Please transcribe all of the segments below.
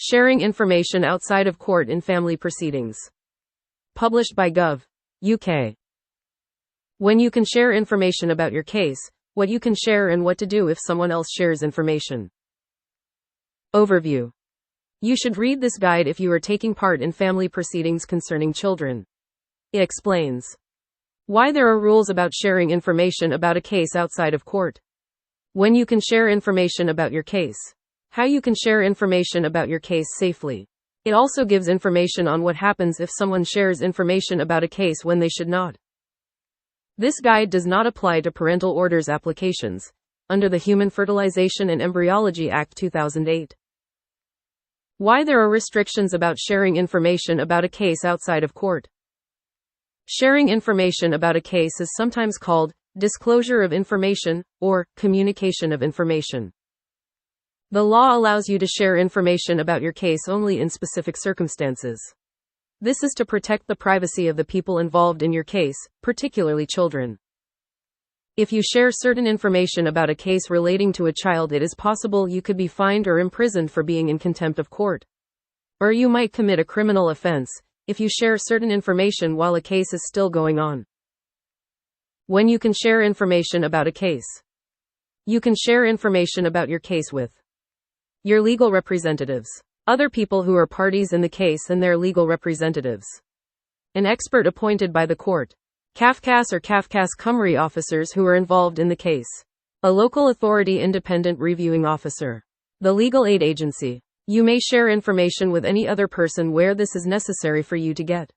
Sharing information outside of court in family proceedings. Published by Gov. UK. When you can share information about your case, what you can share and what to do if someone else shares information. Overview. You should read this guide if you are taking part in family proceedings concerning children. It explains why there are rules about sharing information about a case outside of court. When you can share information about your case. How you can share information about your case safely. It also gives information on what happens if someone shares information about a case when they should not. This guide does not apply to parental orders applications under the Human Fertilization and Embryology Act 2008. Why there are restrictions about sharing information about a case outside of court. Sharing information about a case is sometimes called disclosure of information or communication of information. The law allows you to share information about your case only in specific circumstances. This is to protect the privacy of the people involved in your case, particularly children. If you share certain information about a case relating to a child, it is possible you could be fined or imprisoned for being in contempt of court. Or you might commit a criminal offense if you share certain information while a case is still going on. When you can share information about a case. You can share information about your case with your legal representatives, other people who are parties in the case and their legal representatives, an expert appointed by the court, Cafcass or Cafcass Cymru officers who are involved in the case, a local authority independent reviewing officer, the legal aid agency. You may share information with any other person where this is necessary for you to get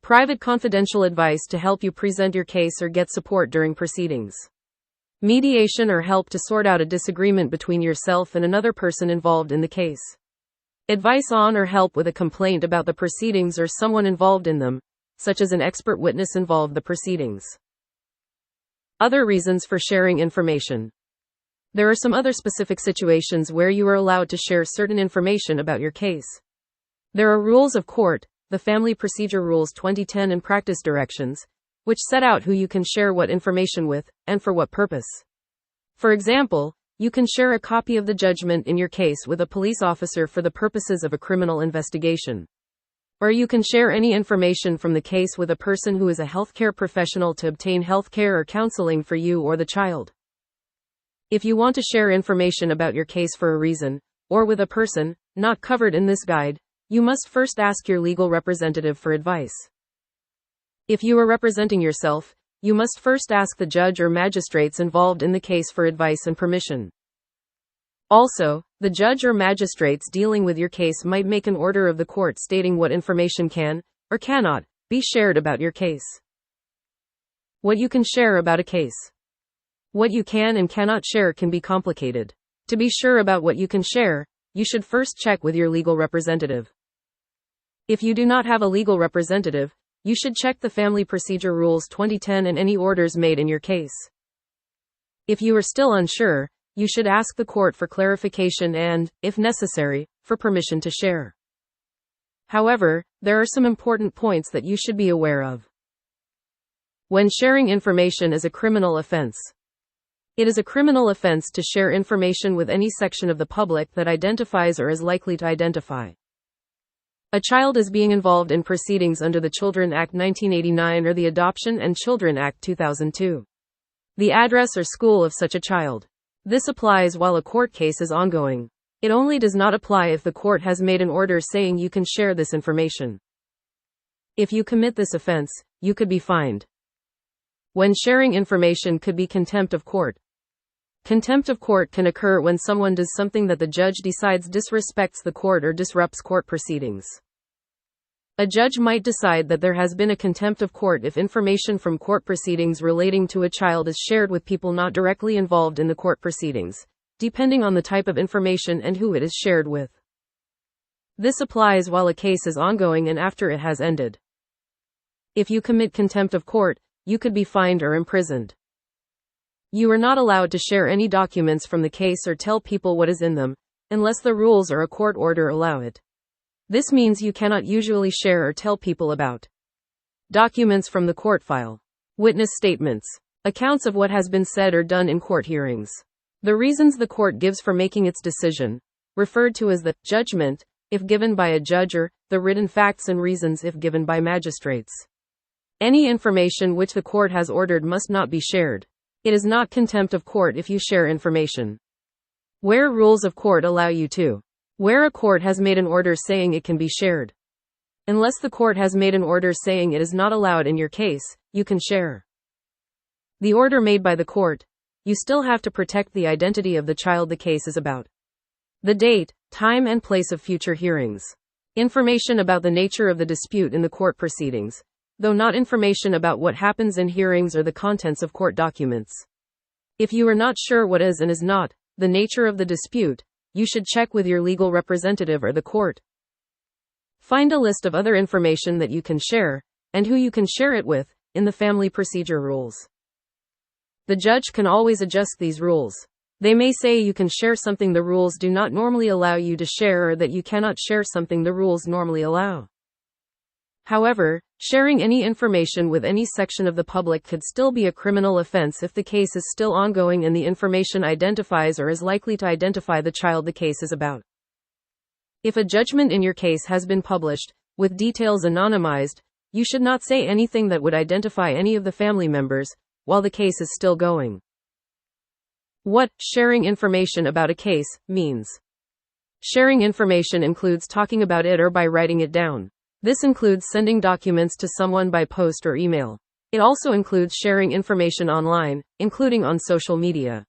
private confidential advice to help you present your case or get support during proceedings. Mediation or help to sort out a disagreement between yourself and another person involved in the case. Advice on or help with a complaint about the proceedings or someone involved in them, such as an expert witness involved in the proceedings. Other reasons for sharing information. There are some other specific situations where you are allowed to share certain information about your case. There are rules of court, the Family Procedure Rules 2010 and practice directions, which set out who you can share what information with, and for what purpose. For example, you can share a copy of the judgment in your case with a police officer for the purposes of a criminal investigation. Or you can share any information from the case with a person who is a healthcare professional to obtain healthcare or counseling for you or the child. If you want to share information about your case for a reason, or with a person not covered in this guide, you must first ask your legal representative for advice. If you are representing yourself, you must first ask the judge or magistrates involved in the case for advice and permission. Also, the judge or magistrates dealing with your case might make an order of the court stating what information can, or cannot, be shared about your case. What you can share about a case. What you can and cannot share can be complicated. To be sure about what you can share, you should first check with your legal representative. If you do not have a legal representative, you should check the Family Procedure Rules 2010 and any orders made in your case. If you are still unsure, you should ask the court for clarification and, if necessary, for permission to share. However, there are some important points that you should be aware of. When sharing information is a criminal offense. It is a criminal offense to share information with any section of the public that identifies or is likely to identify a child as being involved in proceedings under the Children Act 1989 or the Adoption and Children Act 2002. The address or school of such a child. This applies while a court case is ongoing. It only does not apply if the court has made an order saying you can share this information. If you commit this offense, you could be fined. When sharing information could be contempt of court. Contempt of court can occur when someone does something that the judge decides disrespects the court or disrupts court proceedings. A judge might decide that there has been a contempt of court if information from court proceedings relating to a child is shared with people not directly involved in the court proceedings, depending on the type of information and who it is shared with. This applies while a case is ongoing and after it has ended. If you commit contempt of court, you could be fined or imprisoned. You are not allowed to share any documents from the case or tell people what is in them, unless the rules or a court order allow it. This means you cannot usually share or tell people about documents from the court file, witness statements, accounts of what has been said or done in court hearings, the reasons the court gives for making its decision, referred to as the judgment, if given by a judge, or the written facts and reasons if given by magistrates. Any information which the court has ordered must not be shared. It is not contempt of court if you share information. Where rules of court allow you to. Where a court has made an order saying it can be shared. Unless the court has made an order saying it is not allowed in your case, you can share the order made by the court. You still have to protect the identity of the child the case is about. The date, time and place of future hearings. Information about the nature of the dispute in the court proceedings, though not information about what happens in hearings or the contents of court documents. If you are not sure what is and is not the nature of the dispute, you should check with your legal representative or the court. Find a list of other information that you can share, and who you can share it with, in the family procedure rules. The judge can always adjust these rules. They may say you can share something the rules do not normally allow you to share, or that you cannot share something the rules normally allow. However, sharing any information with any section of the public could still be a criminal offense if the case is still ongoing and the information identifies or is likely to identify the child the case is about. If a judgment in your case has been published, with details anonymized, you should not say anything that would identify any of the family members, while the case is still going. What sharing information about a case means. Sharing information includes talking about it or by writing it down. This includes sending documents to someone by post or email. It also includes sharing information online, including on social media.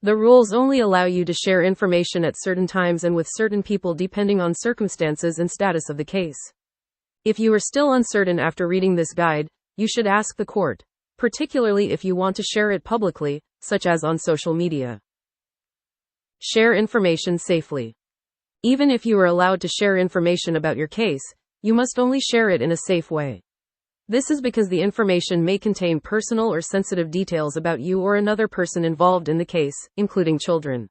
The rules only allow you to share information at certain times and with certain people depending on circumstances and status of the case. If you are still uncertain after reading this guide, you should ask the court, particularly if you want to share it publicly, such as on social media. Share information safely. Even if you are allowed to share information about your case, you must only share it in a safe way. This is because the information may contain personal or sensitive details about you or another person involved in the case, including children.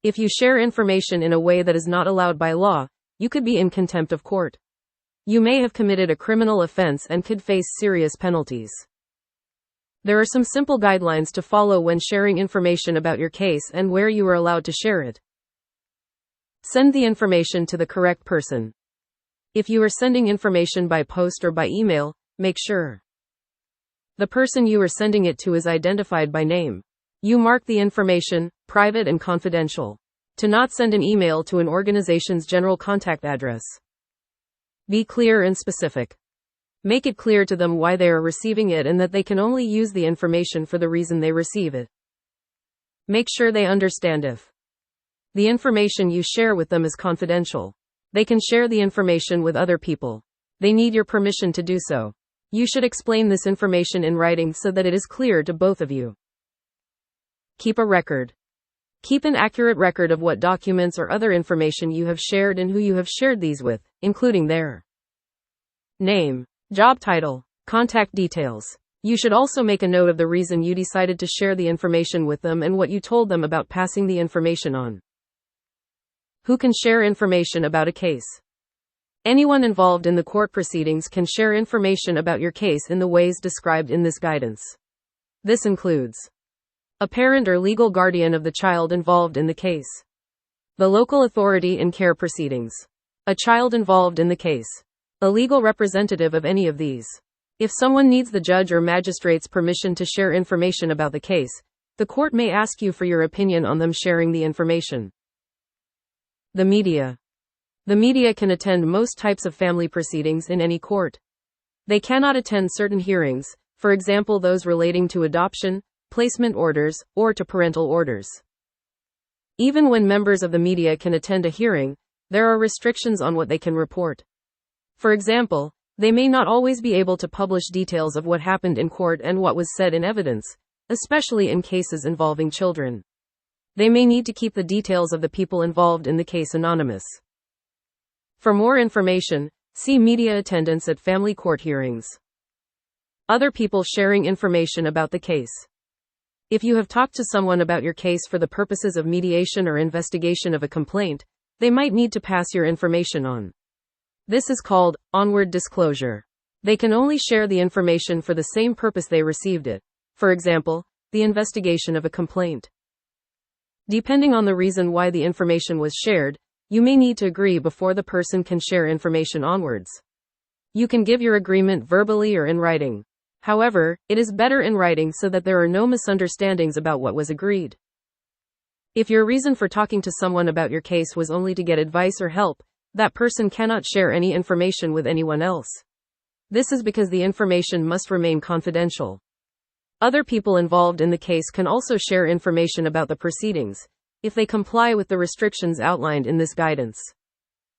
If you share information in a way that is not allowed by law, you could be in contempt of court. You may have committed a criminal offense and could face serious penalties. There are some simple guidelines to follow when sharing information about your case and where you are allowed to share it. Send the information to the correct person. If you are sending information by post or by email, make sure the person you are sending it to is identified by name. You mark the information private and confidential. To not send an email to an organization's general contact address. Be clear and specific. Make it clear to them why they are receiving it and that they can only use the information for the reason they receive it. Make sure they understand if the information you share with them is confidential. They can share the information with other people. They need your permission to do so. You should explain this information in writing so that it is clear to both of you. Keep a record. Keep an accurate record of what documents or other information you have shared and who you have shared these with, including their name, job title, contact details. You should also make a note of the reason you decided to share the information with them and what you told them about passing the information on. Who can share information about a case? Anyone involved in the court proceedings can share information about your case in the ways described in this guidance. This includes a parent or legal guardian of the child involved in the case, the local authority in care proceedings, a child involved in the case, a legal representative of any of these. If someone needs the judge or magistrate's permission to share information about the case, the court may ask you for your opinion on them sharing the information. The media. The media can attend most types of family proceedings in any court. They cannot attend certain hearings, for example those relating to adoption, placement orders, or to parental orders. Even when members of the media can attend a hearing, there are restrictions on what they can report. For example, they may not always be able to publish details of what happened in court and what was said in evidence, especially in cases involving children. They may need to keep the details of the people involved in the case anonymous. For more information, see media attendance at family court hearings. Other people sharing information about the case. If you have talked to someone about your case for the purposes of mediation or investigation of a complaint, they might need to pass your information on. This is called onward disclosure. They can only share the information for the same purpose they received it. For example, the investigation of a complaint. Depending on the reason why the information was shared, you may need to agree before the person can share information onwards. You can give your agreement verbally or in writing. However, it is better in writing so that there are no misunderstandings about what was agreed. If your reason for talking to someone about your case was only to get advice or help, that person cannot share any information with anyone else. This is because the information must remain confidential. Other people involved in the case can also share information about the proceedings, if they comply with the restrictions outlined in this guidance.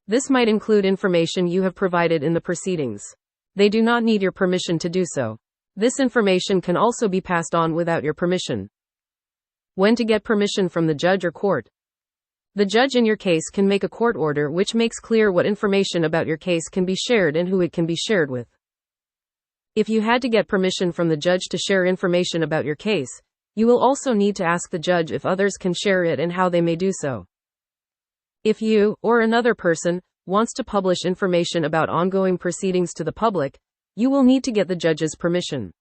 This might include information you have provided in the proceedings. They do not need your permission to do so. This information can also be passed on without your permission. When to get permission from the judge or court. The judge in your case can make a court order which makes clear what information about your case can be shared and who it can be shared with. If you had to get permission from the judge to share information about your case, you will also need to ask the judge if others can share it and how they may do so. If you, or another person, wants to publish information about ongoing proceedings to the public, you will need to get the judge's permission.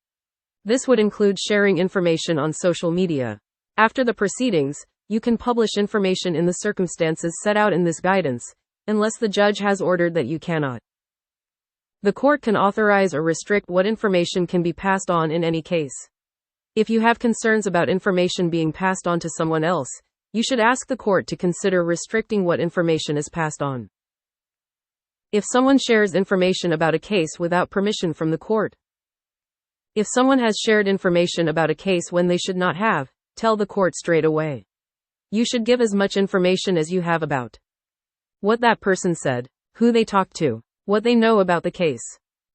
This would include sharing information on social media. After the proceedings, you can publish information in the circumstances set out in this guidance, unless the judge has ordered that you cannot. The court can authorize or restrict what information can be passed on in any case. If you have concerns about information being passed on to someone else, you should ask the court to consider restricting what information is passed on. If someone shares information about a case without permission from the court. If someone has shared information about a case when they should not have, tell the court straight away. You should give as much information as you have about what that person said, who they talked to, what they know about the case,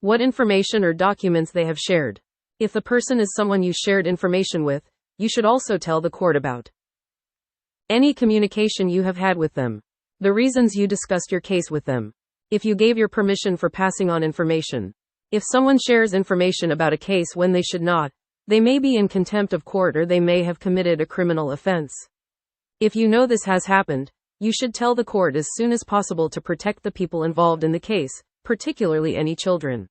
what information or documents they have shared. If the person is someone you shared information with, you should also tell the court about any communication you have had with them, the reasons you discussed your case with them, if you gave your permission for passing on information. If someone shares information about a case when they should not, they may be in contempt of court or they may have committed a criminal offense. If you know this has happened, you should tell the court as soon as possible to protect the people involved in the case, particularly any children.